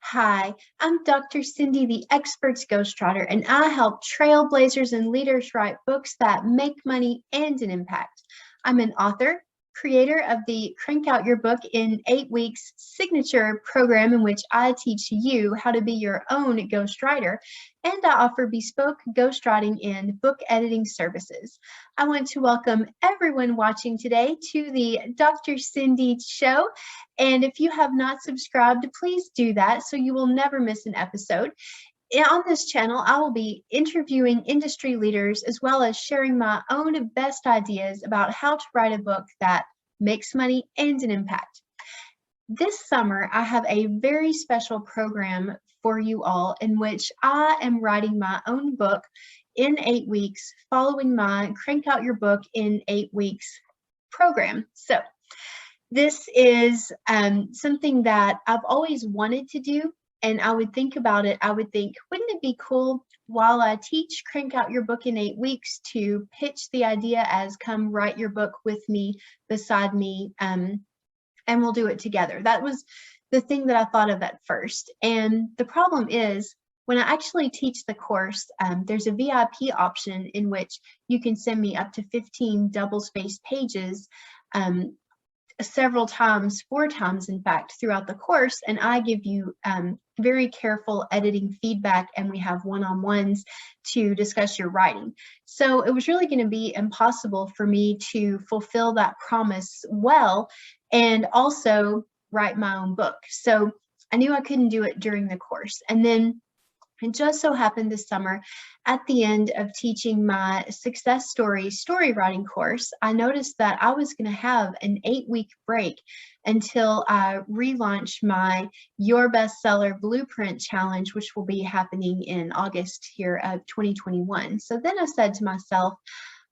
Hi, I'm Dr. Cindy, the Experts Ghostwriter, and I help trailblazers and leaders write books that make money and an impact. I'm an author, creator of the Crank Out Your Book in 8 Weeks signature program, in which I teach you how to be your own ghostwriter, and I offer bespoke ghostwriting and book editing services. I want to welcome everyone watching today to the Dr. Cindy Show. And if you have not subscribed, please do that so you will never miss an episode. On this channel, I will be interviewing industry leaders as well as sharing my own best ideas about how to write a book that makes money and an impact. This summer, I have a very special program for you all in which I am writing my own book in 8 weeks following my Crank Out Your Book in 8 Weeks program. So this is something that I've always wanted to do, and I would think about it. I would think, wouldn't it be cool while I teach Crank Out Your Book in 8 weeks to pitch the idea as come write your book with me, beside me, and we'll do it together. That was the thing that I thought of at first. And the problem is, when I actually teach the course, there's a VIP option in which you can send me up to 15 double-spaced pages several times, 4 times in fact, throughout the course, and I give you very careful editing feedback, and we have one-on-ones to discuss your writing. So it was really going to be impossible for me to fulfill that promise well and also write my own book. So I knew I couldn't do it during the course. And then it just so happened this summer, at the end of teaching my success story writing course, I noticed that I was going to have an 8-week break until I relaunch my Your Bestseller Blueprint Challenge, which will be happening in August here of 2021. So then I said to myself,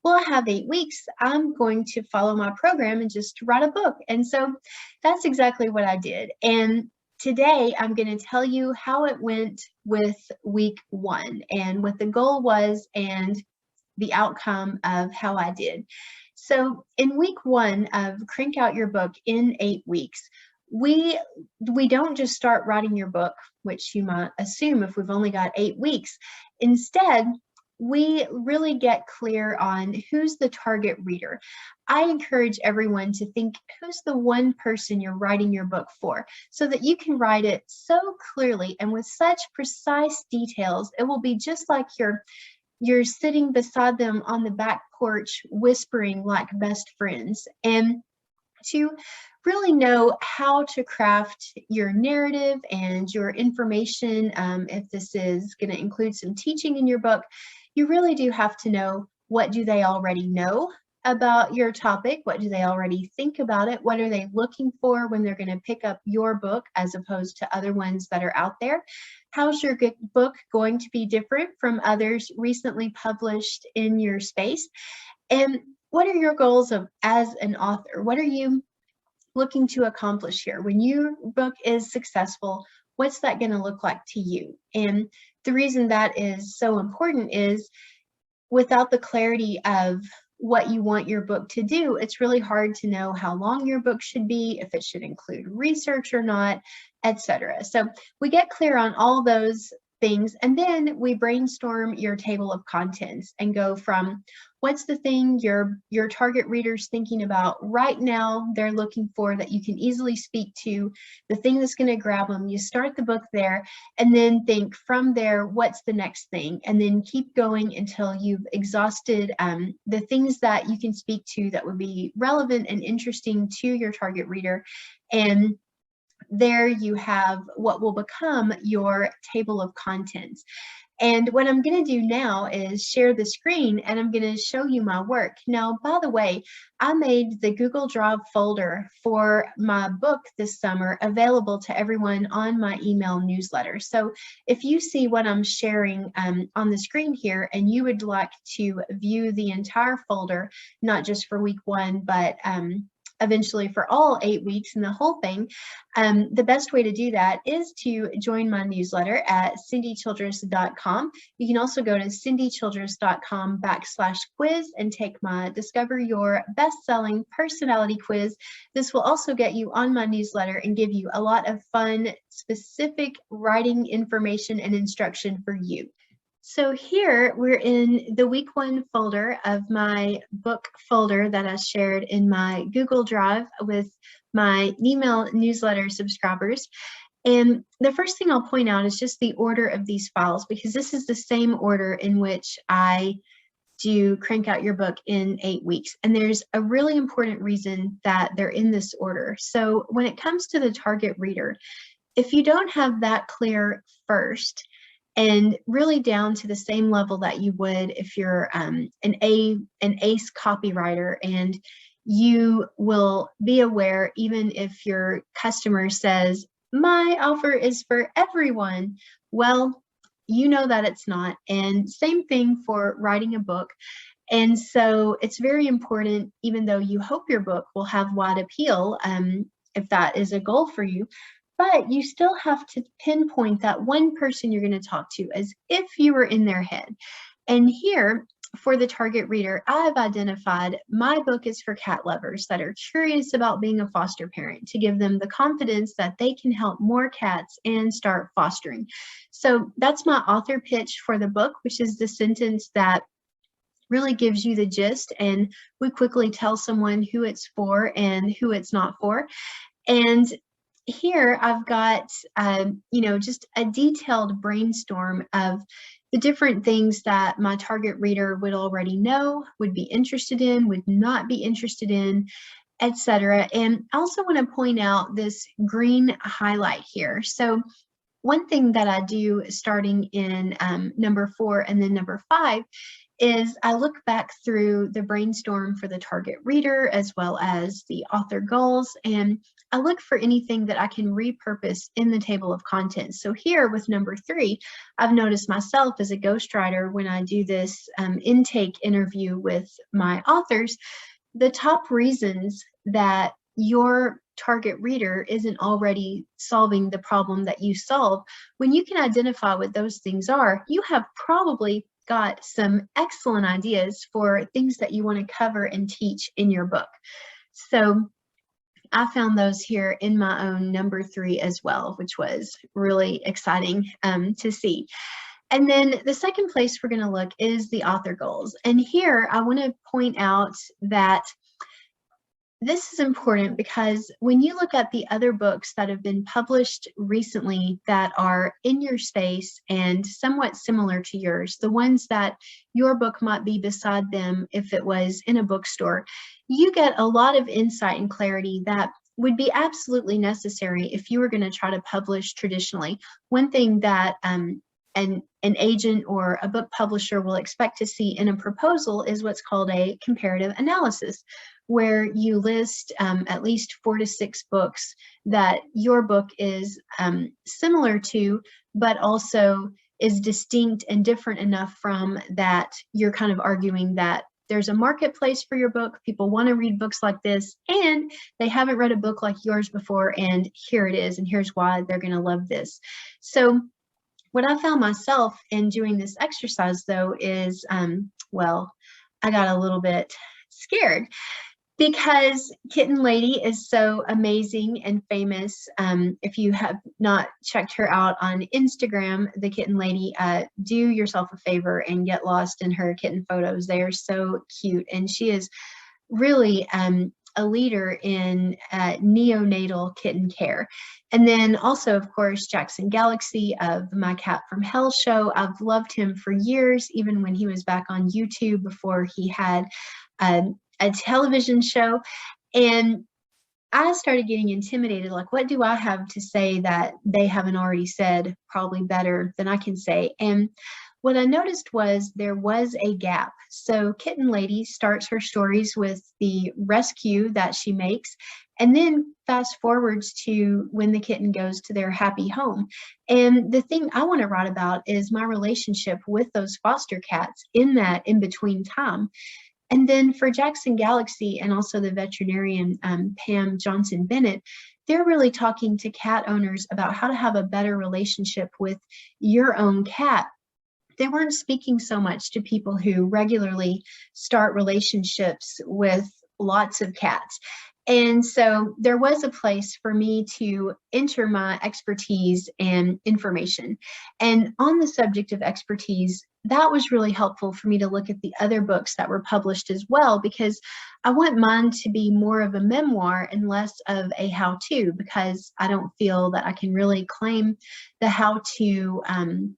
well, I have 8 weeks. I'm going to follow my program and just write a book. And so that's exactly what I did. And today, I'm going to tell you how it went with week 1 and what the goal was and the outcome of how I did. So in week 1 of Crank Out Your Book in 8 weeks, we don't just start writing your book, which you might assume if we've only got 8 weeks. Instead, we really get clear on who's the target reader. I encourage everyone to think, who's the one person you're writing your book for, so that you can write it so clearly and with such precise details, it will be just like you're sitting beside them on the back porch whispering like best friends. And to really know how to craft your narrative and your information, if this is going to include some teaching in your book, you really do have to know, what do they already know about your topic? What do they already think about it? What are they looking for when they're going to pick up your book as opposed to other ones that are out there? How's your book going to be different from others recently published in your space? And what are your goals as an author? What are you looking to accomplish here? When your book is successful, what's that going to look like to you? And the reason that is so important is, without the clarity of what you want your book to do, it's really hard to know how long your book should be, if it should include research or not, etc. So we get clear on all those things, and then we brainstorm your table of contents and go from, what's the thing your target reader's thinking about right now, they're looking for, that you can easily speak to, the thing that's going to grab them. You start the book there, and then think from there, what's the next thing, and then keep going until you've exhausted the things that you can speak to that would be relevant and interesting to your target reader. And there you have what will become your table of contents. And what I'm going to do now is share the screen, and I'm going to show you my work. Now, by the way, I made the Google Drive folder for my book this summer available to everyone on my email newsletter. So if you see what I'm sharing on the screen here, and you would like to view the entire folder, not just for week 1, but eventually for all 8 weeks and the whole thing, the best way to do that is to join my newsletter at cindychildress.com. You can also go to cindychildress.com/quiz and take my Discover Your Best-Selling Personality quiz. This will also get you on my newsletter and give you a lot of fun, specific writing information and instruction for you. So here we're in the week 1 folder of my book folder that I shared in my Google Drive with my email newsletter subscribers. And the first thing I'll point out is just the order of these files, because this is the same order in which I do Crank Out Your Book in 8 weeks. And there's a really important reason that they're in this order. So when it comes to the target reader, if you don't have that clear first, and really down to the same level that you would if you're an ace copywriter, and you will be aware, even if your customer says, my offer is for everyone, well, you know that it's not. And same thing for writing a book. And so it's very important, even though you hope your book will have wide appeal, if that is a goal for you, but you still have to pinpoint that one person you're going to talk to as if you were in their head. And here, for the target reader, I've identified my book is for cat lovers that are curious about being a foster parent, to give them the confidence that they can help more cats and start fostering. So that's my author pitch for the book, which is the sentence that really gives you the gist, and we quickly tell someone who it's for and who it's not for. And here I've got, just a detailed brainstorm of the different things that my target reader would already know, would be interested in, would not be interested in, etc. And I also want to point out this green highlight here. So one thing that I do starting in number 4 and then number 5 is I look back through the brainstorm for the target reader as well as the author goals, and I look for anything that I can repurpose in the table of contents. So here with number 3, I've noticed myself as a ghostwriter, when I do this intake interview with my authors, the top reasons that your target reader isn't already solving the problem that you solve, when you can identify what those things are, you have probably got some excellent ideas for things that you want to cover and teach in your book. So I found those here in my own number 3 as well, which was really exciting to see. And then the second place we're going to look is the author goals. And here I want to point out that this is important because when you look at the other books that have been published recently that are in your space and somewhat similar to yours, the ones that your book might be beside them if it was in a bookstore, you get a lot of insight and clarity that would be absolutely necessary if you were going to try to publish traditionally. One thing that an agent or a book publisher will expect to see in a proposal is what's called a comparative analysis, where you list at least 4 to 6 books that your book is similar to, but also is distinct and different enough from that you're kind of arguing that there's a marketplace for your book. People want to read books like this, and they haven't read a book like yours before, and here it is, and here's why they're going to love this. So what I found myself in doing this exercise, though, is, well, I got a little bit scared because Kitten Lady is so amazing and famous. If you have not checked her out on Instagram, the Kitten Lady, do yourself a favor and get lost in her kitten photos. They are so cute, and she is really a leader in neonatal kitten care. And then also, of course, Jackson Galaxy of My Cat from Hell show. I've loved him for years, even when he was back on YouTube before he had a television show. And I started getting intimidated, like, what do I have to say that they haven't already said probably better than I can say? And what I noticed was there was a gap. So Kitten Lady starts her stories with the rescue that she makes, and then fast forwards to when the kitten goes to their happy home. And the thing I want to write about is my relationship with those foster cats in that in-between time. And then for Jackson Galaxy and also the veterinarian Pam Johnson Bennett, they're really talking to cat owners about how to have a better relationship with your own cat. They weren't speaking so much to people who regularly start relationships with lots of cats. And so there was a place for me to enter my expertise and information. And on the subject of expertise, that was really helpful for me to look at the other books that were published as well, because I want mine to be more of a memoir and less of a how-to, because I don't feel that I can really claim the how-to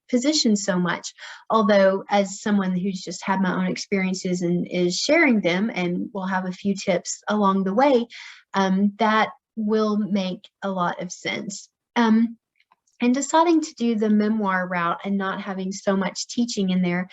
position so much. Although, as someone who's just had my own experiences and is sharing them, and will have a few tips along the way, that will make a lot of sense. And deciding to do the memoir route and not having so much teaching in there,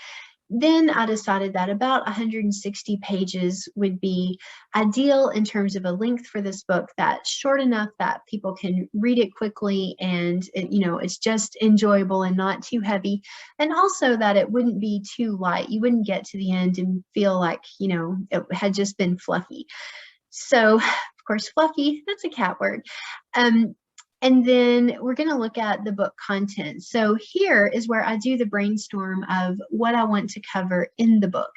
then I decided that about 160 pages would be ideal in terms of a length for this book, that's short enough that people can read it quickly, and it's just enjoyable and not too heavy, and also that it wouldn't be too light. You wouldn't get to the end and feel like it had just been fluffy. So, of course, fluffy, that's a cat word. And then we're going to look at the book content. So here is where I do the brainstorm of what I want to cover in the book.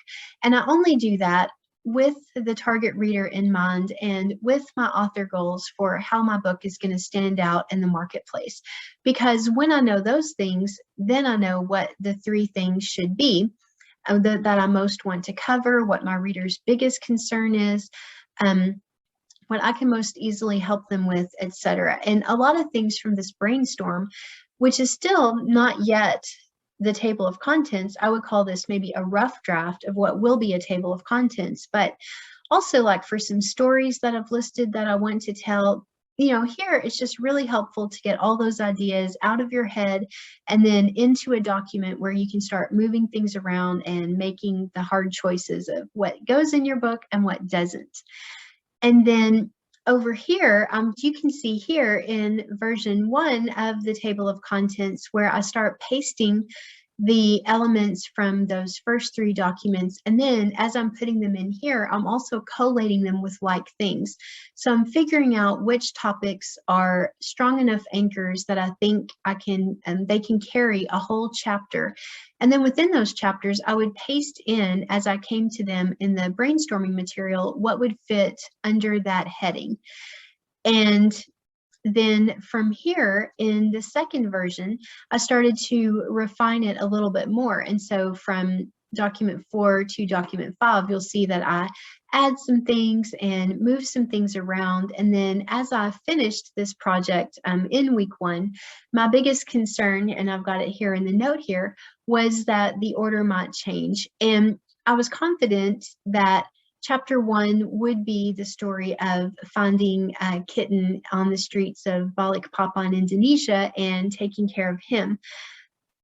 And I only do that with the target reader in mind and with my author goals for how my book is going to stand out in the marketplace. Because when I know those things, then I know what the 3 things should be that I most want to cover, what my reader's biggest concern is, what I can most easily help them with, etc. And a lot of things from this brainstorm, which is still not yet the table of contents. I would call this maybe a rough draft of what will be a table of contents, but also like for some stories that I've listed that I want to tell, here it's just really helpful to get all those ideas out of your head and then into a document where you can start moving things around and making the hard choices of what goes in your book and what doesn't. And then over here, you can see here in version 1 of the table of contents where I start pasting the elements from those first 3 documents. And then as I'm putting them in here, I'm also collating them with like things. So I'm figuring out which topics are strong enough anchors that I think they can carry a whole chapter. And then within those chapters, I would paste in, as I came to them in the brainstorming material, what would fit under that heading. And then from here in the second version, I started to refine it a little bit more. And so from document 4 to document 5, you'll see that I add some things and move some things around. And then as I finished this project in week 1, my biggest concern, and I've got it here in the note here, was that the order might change. And I was confident that Chapter 1 would be the story of finding a kitten on the streets of Balikpapan, Indonesia, and taking care of him.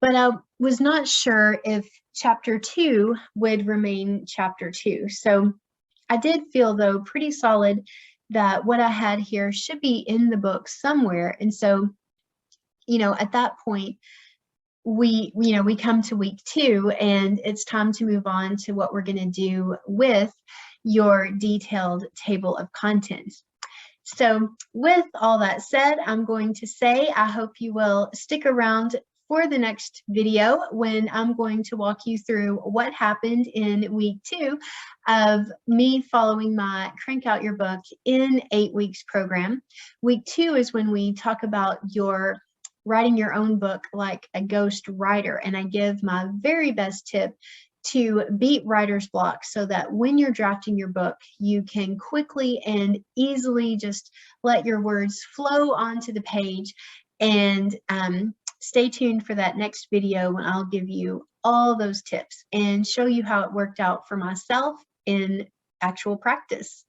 But I was not sure if Chapter 2 would remain Chapter 2. So I did feel, though, pretty solid that what I had here should be in the book somewhere. And so, at that point, we come to week 2, and it's time to move on to what we're going to do with your detailed table of contents. So with all that said, I'm going to say I hope you will stick around for the next video when I'm going to walk you through what happened in week 2 of me following my Crank Out Your Book in 8 weeks program. Week 2 is when we talk about your writing your own book like a ghost writer, and I give my very best tip to beat writer's block so that when you're drafting your book, you can quickly and easily just let your words flow onto the page. And stay tuned for that next video when I'll give you all those tips and show you how it worked out for myself in actual practice.